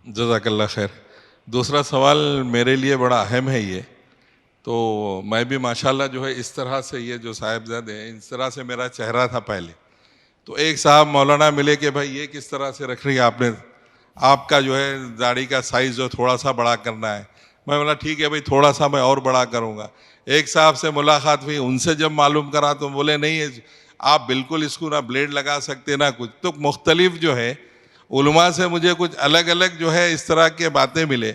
جزاک اللہ خیر. دوسرا سوال میرے لیے بڑا اہم ہے یہ. تو میں بھی ماشاءاللہ جو ہے اس طرح سے، یہ جو صاحبزادے ہیں اس طرح سے میرا چہرہ تھا پہلے. تو ایک صاحب مولانا ملے کہ بھائی یہ کس طرح سے رکھ رہی ہے آپ نے، آپ کا جو ہے داڑھی کا سائز جو تھوڑا سا بڑا کرنا ہے. میں بولا ٹھیک ہے بھائی تھوڑا سا میں اور بڑا کروں گا. ایک صاحب سے ملاقات ہوئی، ان سے جب معلوم کرا تو بولے نہیں آپ بالکل اس کو نہ بلیڈ لگا سکتے نہ کچھ. تو مختلف جو ہے علماء سے مجھے کچھ الگ الگ جو ہے اس طرح کے باتیں ملے.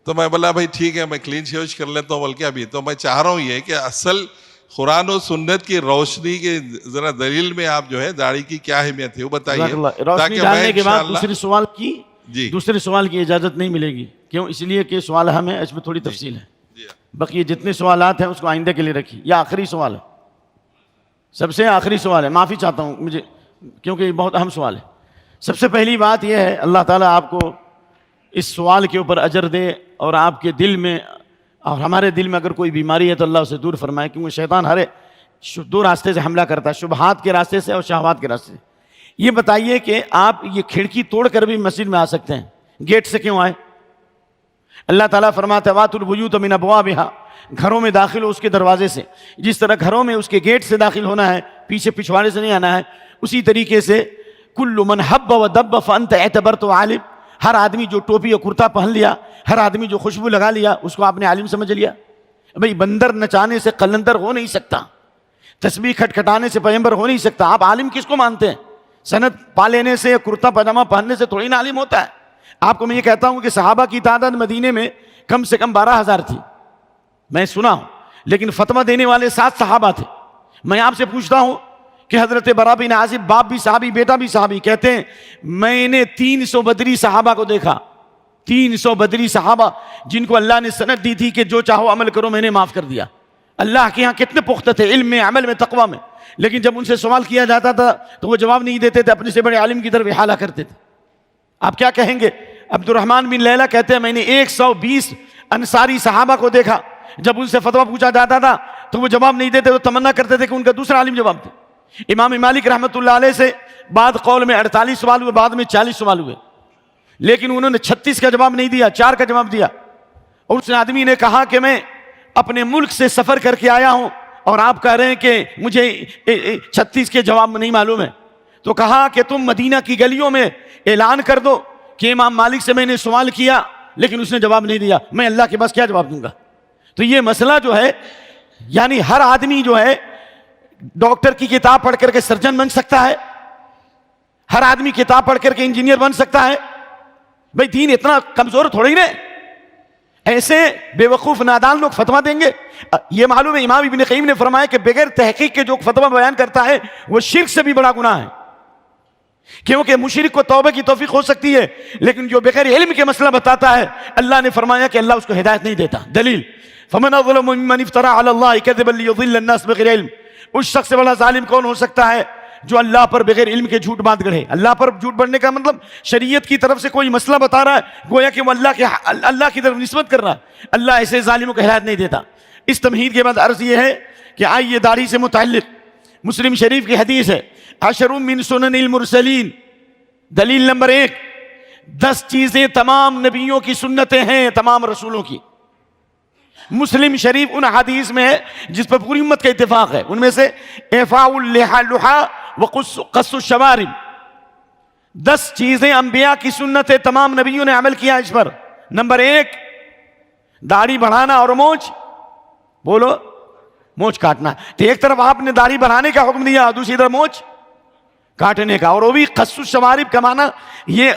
تو میں بولا بھائی ٹھیک ہے میں کلین شیوش کر لیتا ہوں. بلکہ ابھی تو میں چاہ رہا ہوں یہ کہ اصل قرآن و سنت کی روشنی کے ذرا دلیل میں آپ جو ہے داڑھی کی کیا اہمیت ہے وہ بتائیے. روشنی ڈالنے کے بعد جی دوسرے سوال کی اجازت نہیں ملے گی. کیوں؟ اس لیے کہ سوال ہم ہے، اس میں تھوڑی تفصیل ہے. بقیہ جتنے سوالات ہیں اس کو آئندہ کے لیے رکھیے. یہ آخری سوال ہے، سب سے آخری سوال ہے. معافی چاہتا ہوں مجھے کیونکہ یہ بہت اہم سوال ہے. سب سے پہلی بات یہ ہے اللہ تعالیٰ آپ کو اس سوال کے اوپر اجر دے، اور آپ کے دل میں اور ہمارے دل میں اگر کوئی بیماری ہے تو اللہ اسے دور فرمائے. کیونکہ شیطان ہر دو راستے سے حملہ کرتا ہے، شبہات کے راستے سے اور شہوات کے راستے سے. یہ بتائیے کہ آپ یہ کھڑکی توڑ کر بھی مسجد میں آ سکتے ہیں، گیٹ سے کیوں آئے؟ اللہ تعالیٰ فرماتا ہے وَاتُوا الْبُيُوتَ مِنْ أَبْوَابِهَا، گھروں میں داخل ہو اس کے دروازے سے. جس طرح گھروں میں اس کے گیٹ سے داخل ہونا ہے، پیچھے پچھواڑے سے نہیں آنا ہے، اسی طریقے سے کُلُّ مَنْ حَبَّ وَدَبَّ فَأَنْتَ اعْتَبَرْتُ عَالِمٌ. ہر آدمی جو ٹوپی اور کرتا پہن لیا، ہر آدمی جو خوشبو لگا لیا، اس کو آپ نے عالم سمجھ لیا. بھئی بندر نچانے سے قلندر ہو نہیں سکتا، تسبیح کھٹکھٹانے سے پیغمبر ہو نہیں سکتا. آپ عالم کس کو مانتے ہیں؟ سند پا لینے سے، کرتا پاجامہ پہننے سے تھوڑی نہ عالم ہوتا ہے. آپ کو میں یہ کہتا ہوں کہ صحابہ کی تعداد مدینے میں کم سے کم 12,000 تھی، میں سنا ہوں، لیکن فتویٰ دینے والے 7 صحابہ تھے. میں آپ سے پوچھتا ہوں کہ حضرت براء بن عازب باپ بھی صحابی بیٹا بھی صحابی کہتے ہیں میں نے 300 بدری صحابہ کو دیکھا. 300 بدری صحابہ جن کو اللہ نے سند دی تھی کہ جو چاہو عمل کرو، میں نے معاف کر دیا. اللہ کے ہاں کتنے پختہ تھے علم میں، عمل میں، تقوی میں. لیکن جب ان سے سوال کیا جاتا تھا تو وہ جواب نہیں دیتے تھے، اپنے سے بڑے عالم کی طرف احالہ کرتے تھے. آپ کیا کہیں گے؟ عبد الرحمن بن لیلہ کہتے ہیں میں نے 120 انصاری صحابہ کو دیکھا، جب ان سے فتویٰ پوچھا جاتا تھا تو وہ جواب نہیں دیتے، تو تمنا کرتے تھے کہ ان کا دوسرا عالم جواب دے. امام مالک رحمۃ اللہ علیہ سے بعد قول میں 48 سوال ہوئے، بعد میں 40 سوال ہوئے، لیکن انہوں نے 36 کا جواب نہیں دیا، 4 کا جواب دیا. اور اس آدمی نے کہا کہ میں اپنے ملک سے سفر کر کے آیا ہوں اور آپ کہہ رہے ہیں کہ مجھے 36 کے جواب نہیں معلوم ہے. تو کہا کہ تم مدینہ کی گلیوں میں اعلان کر دو کہ امام مالک سے میں نے سوال کیا لیکن اس نے جواب نہیں دیا، میں اللہ کے پاس کیا جواب دوں گا؟ تو یہ مسئلہ جو ہے، یعنی ہر آدمی جو ہے ڈاکٹر کی کتاب پڑھ کر کے سرجن بن سکتا ہے، ہر آدمی کتاب پڑھ کر کے انجینئر بن سکتا ہے. بھئی دین اتنا کمزور تھوڑی نہیں. ایسے بے وقوف نادان لوگ فتویٰ دیں گے. یہ معلوم ہے امام ابن قیم نے فرمایا کہ بغیر تحقیق کے جو فتویٰ بیان کرتا ہے وہ شرک سے بھی بڑا گناہ ہے. کیونکہ مشرک کو توبہ کی توفیق ہو سکتی ہے، لیکن جو بغیر علم کے مسئلہ بتاتا ہے اللہ نے فرمایا کہ اللہ اس کو ہدایت نہیں دیتا. دلیل فمن اظلم ممن افترى على الله كذبا ليضل الناس بغیر علم. اس شخص سے بڑا ظالم کون ہو سکتا ہے جو اللہ پر بغیر علم کے جھوٹ بات گڑھے. اللہ پر جھوٹ بڑھنے کا مطلب شریعت کی طرف سے کوئی مسئلہ بتا رہا ہے، گویا کہ وہ اللہ کی طرف نسبت کر رہا ہے. اللہ ایسے ظالموں کو ہدایت نہیں دیتا. اس تمہید کے بعد عرض یہ ہے کہ آئیے داڑھی سے متعلق مسلم شریف کی حدیث ہے 10 من سنن المرسلین. دلیل نمبر 1، 10 چیزیں تمام نبیوں کی سنتیں ہیں، تمام رسولوں کی. مسلم شریف ان حدیث میں ہے جس پر پوری امت کا اتفاق ہے. ان میں سے اعفاء اللحى وقص الشوارب، 10 چیزیں انبیاء کی سنت ہے، تمام نبیوں نے عمل کیا اس پر. نمبر 1، داڑھی بڑھانا اور مونچھ، بولو مونچھ کاٹنا. تو ایک طرف آپ نے داڑھی بڑھانے کا حکم دیا، دوسری طرف مونچھ کاٹنے کا، اور وہ بھی قص الشوارب کا معنی یہ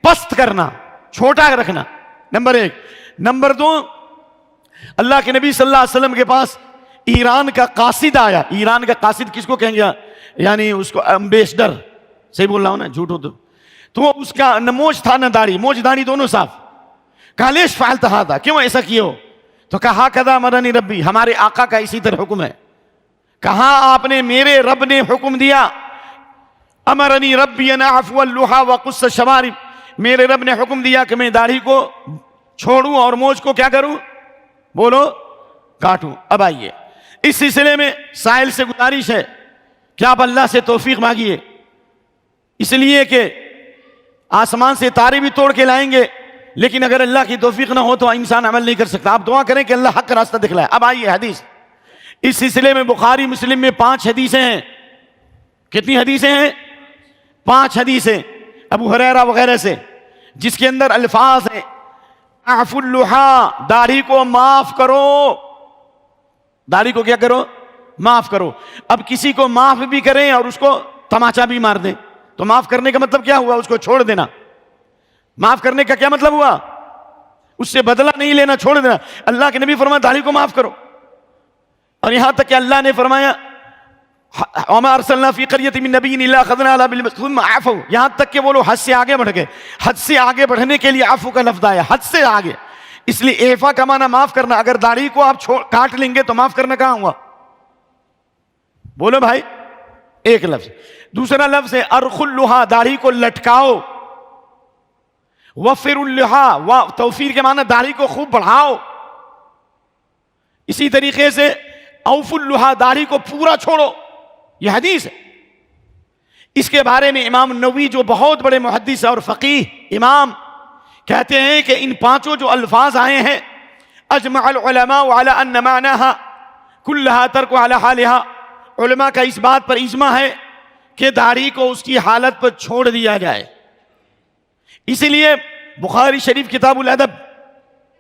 پست کرنا، چھوٹا رکھنا. نمبر 1. نمبر 2، اللہ کے نبی صلی اللہ علیہ وسلم کے پاس ایران کا قاصد آیا. ایران کا قاصد کس کو کہیں گے؟ یعنی اس کو امبیسڈر، صحیح بول رہا ہوں نا، جھوٹ ہو تو اس کا نہ موچ تھا نہ داڑھی، موچ داڑھی دونوں صاف. کہا لیش فعلت ھذا، کیوں ایسا کیے ہو؟ تو کہا کذا امرنی ربی، ہمارے آقا کا اسی طرح حکم ہے. کہا آپ نے میرے رب نے حکم دیا، امرنی ربی ان اعفو اللحى وقص الشوارب، میرے رب نے حکم دیا کہ میں داڑھی کو چھوڑوں اور موچ کو کیا کروں؟ بولو کاٹوں. اب آئیے اس سلسلے میں سائل سے گزارش ہے کہ آپ اللہ سے توفیق مانگیے، اس لیے کہ آسمان سے تارے بھی توڑ کے لائیں گے لیکن اگر اللہ کی توفیق نہ ہو تو انسان عمل نہیں کر سکتا. آپ دعا کریں کہ اللہ حق کا راستہ دکھلائے. اب آئیے حدیث. اس سلسلے میں بخاری مسلم میں 5 حدیثیں ہیں. کتنی حدیثیں ہیں؟ 5 حدیثیں ابو ہریرہ وغیرہ سے, جس کے اندر الفاظ ہیں اعفوا اللحى, داڑھی کو معاف کرو. داڑھی کو کیا کرو؟ معاف کرو. اب کسی کو معاف بھی کریں اور اس کو تماچا بھی مار دیں تو معاف کرنے کا مطلب کیا ہوا؟ اس کو چھوڑ دینا. معاف کرنے کا کیا مطلب ہوا؟ اس سے بدلہ نہیں لینا, چھوڑ دینا. اللہ کے نبی فرمایا داڑھی کو معاف کرو. اور یہاں تک کہ اللہ نے فرمایا وما ارسلنا فی قریۃ من نبی الا اخذنا علی بالبطش ثم عفوا, یہاں تک کہ وہ لوگ حد سے آگے بڑھ گئے. حد سے آگے بڑھنے کے لیے عفو کا لفظ آیا, حد سے آگے. اس لیے اعفا کا معنی معاف کرنا. اگر داڑھی کو آپ کاٹ لیں گے تو معاف کرنا کہاں ہوا؟ بولو بھائی. ایک لفظ. دوسرا لفظ ہے ارخ اللحى, داڑھی کو لٹکاؤ. وفر اللحى, توفیر کے معنی داڑھی کو خوب بڑھاؤ. اسی طریقے سے اوف اللحى, داڑھی کو پورا چھوڑو. یہ حدیث ہے. اس کے بارے میں امام نووی جو بہت بڑے محدث اور فقیہ امام کہتے ہیں کہ ان 5 جو الفاظ آئے ہیں اجمع العلماء على ان معناها كلها ترك على حالها, علماء کا اس بات پر اجماع ہے کہ داڑھی کو اس کی حالت پر چھوڑ دیا جائے. اسی لیے بخاری شریف کتاب الادب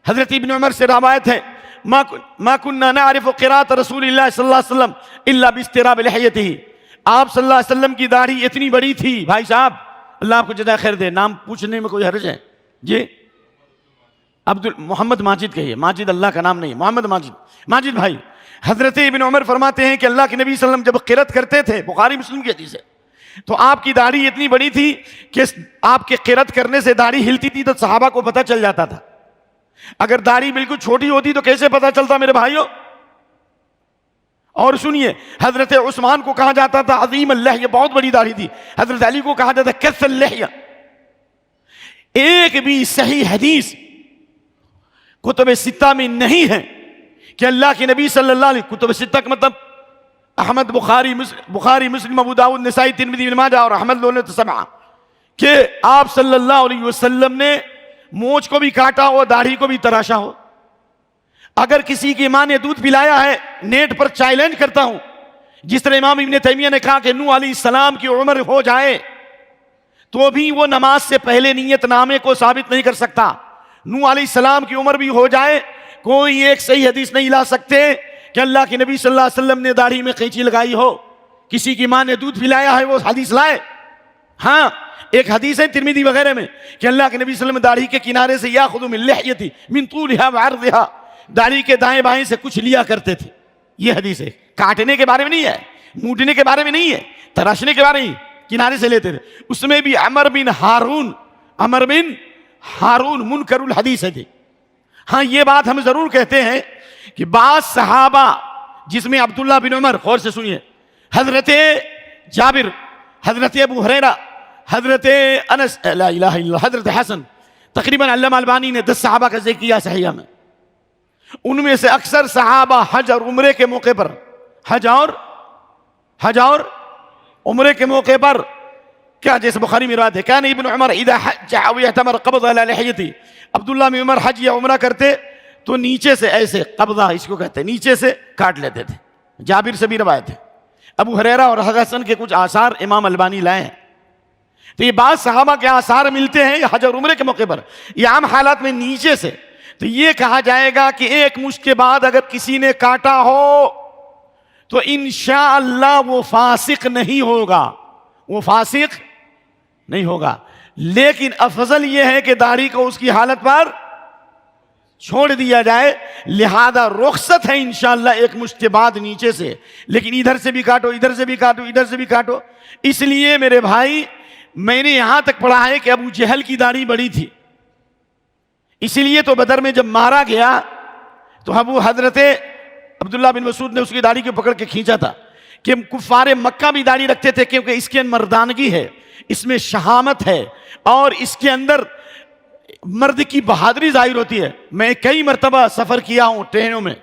حضرت ابن عمر سے روایت ہے ما كنا نعرف قراءة رسول اللہ صلی اللہ علیہ وسلم الا باستراب لحیته, آپ صلی اللہ علیہ وسلم کی داڑھی اتنی بڑی تھی. بھائی صاحب اللہ آپ کو جزائے خیر دے, نام پوچھنے میں کوئی حرج ہے؟ جی محمد ماجد کہیے. ماجد اللہ کا نام نہیں, محمد ماجد. ماجد بھائی, حضرت ابن عمر فرماتے ہیں کہ اللہ کے نبی صلی اللہ علیہ وسلم جب قرات کرتے تھے, بخاری مسلم کی حدیث ہے, تو آپ کی داڑھی اتنی بڑی تھی کہ آپ کے قرات کرنے سے داڑھی ہلتی تھی تو صحابہ کو پتہ چل جاتا تھا. اگر داڑھی بالکل چھوٹی ہوتی تو کیسے پتہ چلتا میرے بھائیوں؟ اور سنیے, حضرت عثمان کو کہا جاتا تھا عظیم اللحیہ, بہت بڑی داڑھی تھی. حضرت علی کو کہا جاتا کث اللحیہ. ایک بھی صحیح حدیث کتب ستہ میں نہیں ہے کہ اللہ کے نبی صلی اللہ علیہ, کتب ستہ کا مطلب احمد, بخاری مسلم ابو داؤد نسائی ترمذی ابن ماجہ اور احمد لولت سبعہ, کہ آپ صلی اللہ علیہ وسلم نے مونچھ کو بھی کاٹا ہو, داڑھی کو بھی تراشا ہو. اگر کسی کی ماں نے دودھ پلایا ہے, نیٹ پر چیلنج کرتا ہوں, جس طرح امام ابن تیمیہ نے کہا کہ نوح علیہ السلام کی عمر ہو جائے تو بھی وہ نماز سے پہلے نیت نامے کو ثابت نہیں کر سکتا. نوح علیہ السلام کی عمر بھی ہو جائے, کوئی ایک صحیح حدیث نہیں لا سکتے کہ اللہ کے نبی صلی اللہ علیہ وسلم نے داڑھی میں قینچی لگائی ہو. کسی کی ماں نے دودھ پلایا ہے وہ حدیث لائے. ہاں ایک حدیث ہے ترمذی وغیرہ میں کہ اللہ کے نبی صلی اللہ علیہ وسلم داڑھی کے کنارے سے یاخذ من لحیتی من طولها وعرضها, داڑھی کے دائیں بائیں سے کچھ لیا کرتے تھے. یہ حدیث ہے. کاٹنے کے بارے میں نہیں ہے, موٹنے کے بارے میں نہیں ہے, تراشنے کے بارے میں, کنارے سے لیتے تھے. اس میں بھی عمر بن ہارون منکر الحدیث ہے. ہاں یہ بات ہم ضرور کہتے ہیں کہ بعض صحابہ جس میں عبداللہ بن عمر, غور سے سنیے, حضرت جابر, حضرت ابو ہریرہ, حضرت انس, لا الہ الا اللہ, حضرت حسن, تقریباً علامہ البانی نے 10 صحابہ کا ذکر کیا صحیحہ میں. ان میں سے اکثر صحابہ حج اور عمرے کے موقع پر, حج اور عمرے کے موقع پر کیا, جیسے بخاری میں روایت ہے کان ابن عمر اذا حج او اعتمر قبض على لحیته, عبداللہ بن عمر حج یا عمرہ کرتے تو نیچے سے ایسے, قبضہ اس کو کہتے ہیں, نیچے سے کاٹ لیتے تھے. جابر سے بھی روایت ہے. ابو ہریرہ اور حسن کے کچھ آثار امام البانی لائے ہیں. تو یہ بعض صحابہ کے آثار ملتے ہیں حج اور عمرے کے موقع پر, یہ عام حالات میں نیچے سے. تو یہ کہا جائے گا کہ ایک مشت کے بعد اگر کسی نے کاٹا ہو تو انشاءاللہ وہ فاسق نہیں ہوگا, وہ فاسق نہیں ہوگا. لیکن افضل یہ ہے کہ داڑھی کو اس کی حالت پر چھوڑ دیا جائے. لہذا رخصت ہے انشاءاللہ ایک مشت کے بعد نیچے سے, لیکن ادھر سے بھی کاٹو, ادھر سے بھی کاٹو, ادھر سے بھی کاٹو. اس لیے میرے بھائی میں نے یہاں تک پڑھا ہے کہ ابو جہل کی داڑھی بڑی تھی, اسی لیے تو بدر میں جب مارا گیا تو حضرت عبداللہ بن مسعود نے اس کی داڑھی کو پکڑ کے کھینچا تھا کہ کفار مکہ بھی داڑھی رکھتے تھے کیونکہ اس کے اندر مردانگی ہے, اس میں شہامت ہے, اور اس کے اندر مرد کی بہادری ظاہر ہوتی ہے. میں کئی مرتبہ سفر کیا ہوں ٹرینوں میں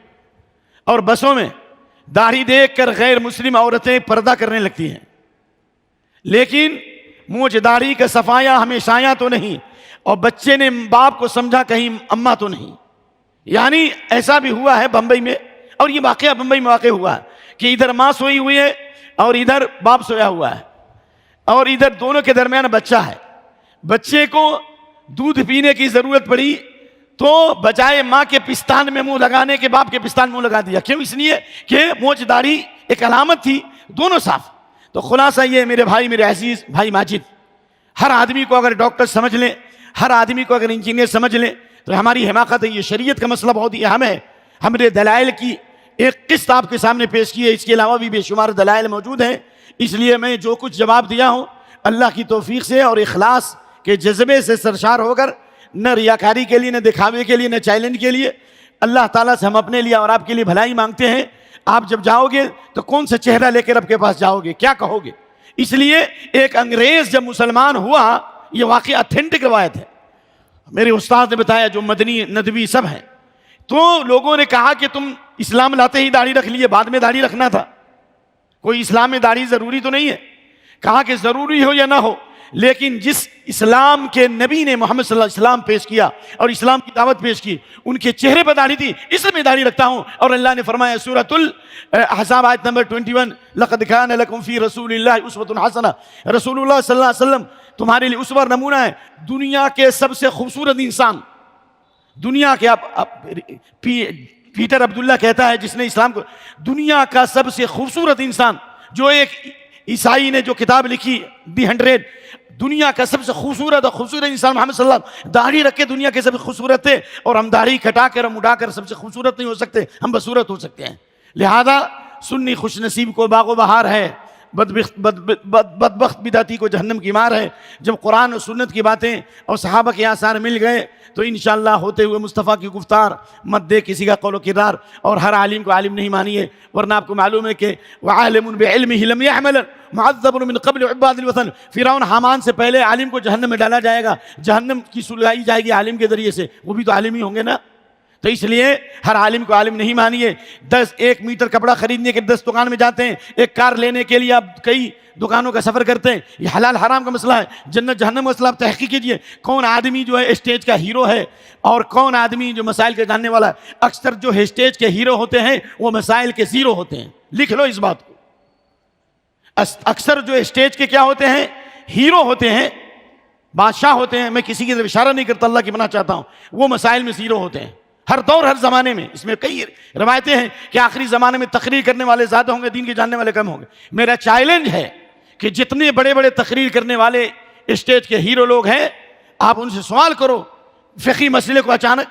اور بسوں میں, داڑھی دیکھ کر غیر مسلم عورتیں پردہ کرنے لگتی ہیں, لیکن مونچھ داڑھی کا صفایا ہمیں شایع تو نہیں. اور بچے نے باپ کو سمجھا کہیں اماں تو نہیں. یعنی ایسا بھی ہوا ہے بمبئی میں, اور یہ واقعہ بمبئی میں واقع ہوا ہے کہ ادھر ماں سوئی ہوئی ہے اور ادھر باپ سویا ہوا ہے, اور ادھر دونوں کے درمیان بچہ ہے. بچے کو دودھ پینے کی ضرورت پڑی تو بجائے ماں کے پستان میں منہ لگانے کے باپ کے پستان میں منہ لگا دیا. کیوں؟ اس لیے کہ مونچھ داڑھی ایک علامت تھی, دونوں صاف. تو خلاصہ یہ میرے بھائی, میرے عزیز بھائی ماجد, ہر آدمی کو اگر ڈاکٹر سمجھ لیں, ہر آدمی کو اگر انجینئر سمجھ لیں تو ہماری حماقت ہے. یہ شریعت کا مسئلہ بہت ہی اہم ہے. ہم نے دلائل کی ایک قسط آپ کے سامنے پیش کی ہے, اس کے علاوہ بھی بے شمار دلائل موجود ہیں. اس لیے میں جو کچھ جواب دیا ہوں اللہ کی توفیق سے اور اخلاص کے جذبے سے سرشار ہو کر, نہ ریاکاری کے لیے, نہ دکھاوے کے لیے, نہ چیلنج کے لیے, اللہ تعالیٰ سے ہم اپنے لیے اور آپ کے لیے بھلائی مانگتے ہیں. آپ جب جاؤ گے تو کون سا چہرہ لے کر رب کے پاس جاؤ گے, کیا کہو گے؟ اس لیے ایک انگریز جب مسلمان ہوا, یہ واقعی اتھینٹک روایت ہے, میرے استاد نے بتایا جو مدنی ندوی سب ہیں, تو لوگوں نے کہا کہ تم اسلام لاتے ہی داڑھی رکھ لیے, بعد میں داڑھی رکھنا تھا, کوئی اسلام میں داڑھی ضروری تو نہیں ہے. کہا کہ ضروری ہو یا نہ ہو, لیکن جس اسلام کے نبی نے محمد صلی اللہ علیہ وسلم پیش کیا اور اسلام کی دعوت پیش کی, ان کے چہرے پر داڑھی تھی, اس میں داڑھی رکھتا ہوں. اور اللہ نے فرمایا سورۃ الاحزاب آیت نمبر 21, لقد کان لکم فی رسول اللہ اسوۃ حسنہ, رسول اللہ صلی اللہ علیہ وسلم تمہارے لیے اسوہ نمونہ ہے. دنیا کے سب سے خوبصورت انسان, دنیا کے پیٹر عبداللہ کہتا ہے جس نے اسلام کو, دنیا کا سب سے خوبصورت انسان, جو ایک عیسائی نے جو کتاب لکھی دی 100, دنیا کا سب سے خوبصورت انسان محمد صلی اللہ علیہ وسلم داڑھی رکھ کے دنیا کے سب سے خوبصورت تھے. اور ہم داڑھی کٹا کر, ہم اڑا کر سب سے خوبصورت نہیں ہو سکتے, ہم بصورت ہو سکتے ہیں. لہذا سنی خوش نصیب کو باغ و بہار ہے, بدبخت بدعتی کو جہنم کی مار ہے. جب قرآن و سنت کی باتیں اور صحابہ کے آثار مل گئے تو انشاءاللہ ہوتے ہوئے مصطفیٰ کی گفتار مت دے کسی کا قول و کردار. اور ہر عالم کو عالم نہیں مانیے, ورنہ آپ کو معلوم ہے کہ وَعَالِمٌ بِعِلْمِهِ لَمْ يَعْمَلْ مُعَذَّبٌ مِّن قَبْلِ عِبَادِ الْوَثَنِ. فرعون حامان سے پہلے عالم کو جہنم میں ڈالا جائے گا, جہنم کی سلگائی جائے گی عالم کے ذریعے سے, وہ بھی تو عالم ہی ہوں گے نا. تو اس لیے ہر عالم کو عالم نہیں مانیے. 1 میٹر کپڑا خریدنے کے 10 دکان میں جاتے ہیں, ایک کار لینے کے لیے آپ کئی دکانوں کا سفر کرتے ہیں. یہ حلال حرام کا مسئلہ ہے, جنت جہنم کا مسئلہ. آپ تحقیق کیجئے کون آدمی جو ہے اسٹیج کا ہیرو ہے اور کون آدمی جو مسائل کے جاننے والا ہے. اکثر جو اسٹیج کے ہیرو ہوتے ہیں وہ مسائل کے زیرو ہوتے ہیں, لکھ لو اس بات کو. اکثر جو اسٹیج کے کیا ہوتے ہیں, ہیرو ہوتے ہیں, بادشاہ ہوتے ہیں. میں کسی کی طرف اشارہ نہیں کرتا, اللہ کی منع چاہتا ہوں. وہ مسائل میں زیرو ہوتے ہیں ہر دور ہر زمانے میں. اس میں کئی روایتیں ہیں کہ آخری زمانے میں تقریر کرنے والے زیادہ ہوں گے, دین کے جاننے والے کم ہوں گے. میرا چیلنج ہے کہ جتنے بڑے بڑے تقریر کرنے والے اسٹیج کے ہیرو لوگ ہیں, آپ ان سے سوال کرو فقہی مسئلے کو, اچانک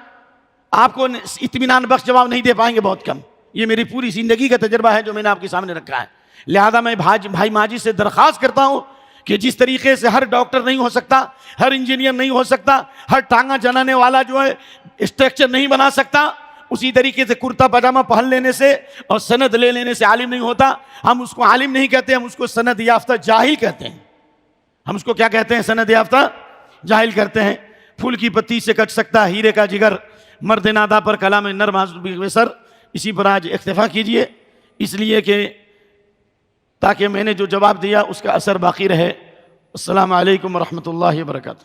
آپ کو اطمینان بخش جواب نہیں دے پائیں گے, بہت کم. یہ میری پوری زندگی کا تجربہ ہے جو میں نے آپ کے سامنے رکھا ہے. لہذا میں بھائی ماجد سے درخواست کرتا ہوں کہ جس طریقے سے ہر ڈاکٹر نہیں ہو سکتا, ہر انجینئر نہیں ہو سکتا, ہر ٹانگا جنانے والا جو ہے اسٹرکچر نہیں بنا سکتا, اسی طریقے سے کرتا پاجامہ پہن لینے سے اور سند لے لینے سے عالم نہیں ہوتا. ہم اس کو عالم نہیں کہتے, ہم اس کو سند یافتہ جاہل کہتے ہیں. ہم اس کو کیا کہتے ہیں؟ سند یافتہ جاہل کرتے ہیں. پھول کی پتی سے کٹ سکتا ہیرے کا جگر, مرد نادا پر کلام نرم سر. اسی پر آج اکتفا کیجئے, اس لیے کہ تاکہ میں نے جو جواب دیا اس کا اثر باقی رہے. السلام علیکم ورحمۃ اللہ وبرکاتہ.